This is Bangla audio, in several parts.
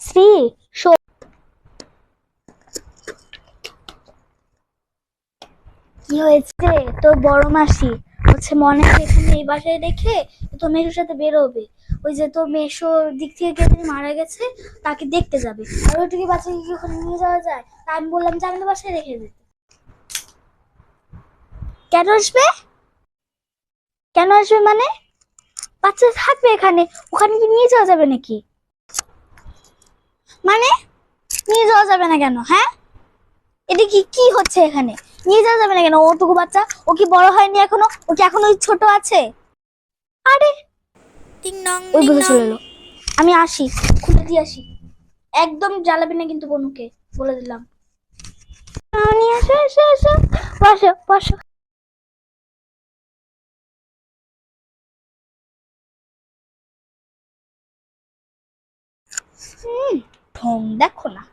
শ্রী, কি হয়েছে? তোর বড় মাসি হচ্ছে মনে হয় এখানে এই বাসায় রেখে তো মেসোর সাথে বেরোবে। ওই যে তোর মেসোর দিক থেকে কে জানি মারা গেছে, তাকে দেখতে যাবে। আর ওইটুকু বাচ্চাকে কি ওখানে নিয়ে যাওয়া যায়? তা আমি বললাম যে আমি তো বাসায় রেখে যেতে। কেন আসবে? কেন আসবে মানে? বাচ্চা থাকবে এখানে, ওখানে কি নিয়ে যাওয়া যাবে নাকি? মানে নিয়ে যাওয়া যাবে না কেন? হ্যাঁ, এটা কি কি হচ্ছে এখানে? নিয়ে যাওয়া যাবে না কেন? ওটুকু বাচ্চা, ও কি বড় হয়নি এখনো? ও কি এখনো ছোট আছে? আরে টিং নং ওই ডিং বুঝে নং। চলে এলো। আমি আসি, খুলে দিয়ে আসি। একদম জ্বালাবি না কিন্তু বনুকে, বলে দিলাম। নিয়ে আসো, এসো এসো, বসো বসো। ঢং দেখো না।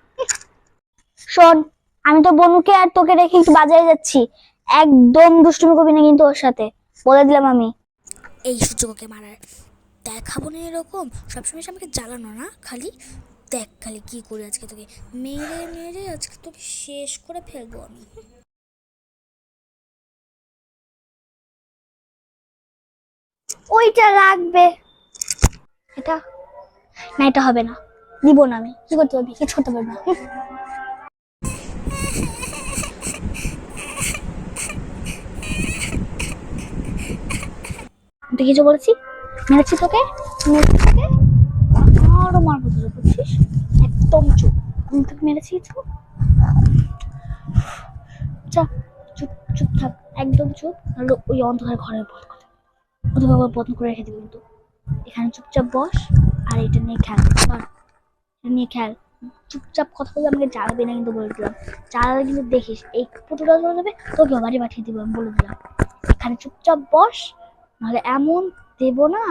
শোন, আমি তো বনুকে আর তোকে রেখে একটু বাজারে যাচ্ছি। একদম দুষ্টুমি করবি না কিন্তু ওর সাথে, বলে দিলাম আমি। এই সুযোগ ওকে মারার দেখাবো না, এরকম সবসময় আমাকে জ্বালানো না খালি। দেখ খালি কি করে আজকে তোকে মেরে মেরে আজকে তোকে শেষ করে ফেলবো আমি। ওইটা লাগবে, এটা না, এটা হবে না, দিব না। আমি কি করতে পারবি? কিছু করতে পারবি না। তুই কিছু বলেছি? মেরেছি তোকে, মেরেছি তোকে, আরো মারবো তোকে, বুঝছিস? একদম চুপ। আমি তোকে মেরেছি কিছু? চুপ, চুপ চুপ থাক, একদম চুপ। নাহলে ওই অন্ধকার ঘরে বন্ধ করে, অন্ধকার বন্ধ করে রেখে দিবি কিন্তু। এখানে চুপচাপ বস, আর এটা নিয়ে খেল। ধর, এটা নিয়ে খেল। চুপচাপ কথা বলে আমাকে জ্বালাবি না কিন্তু, বলে দিলাম। জ্বালালে কিন্তু দেখিস এই পুতুটা চলে যাবে, তোকেও বাড়ি পাঠিয়ে দিবো, আমি বলে দিলাম। এখানে চুপচাপ বস, নাহলে এমন দেবো না।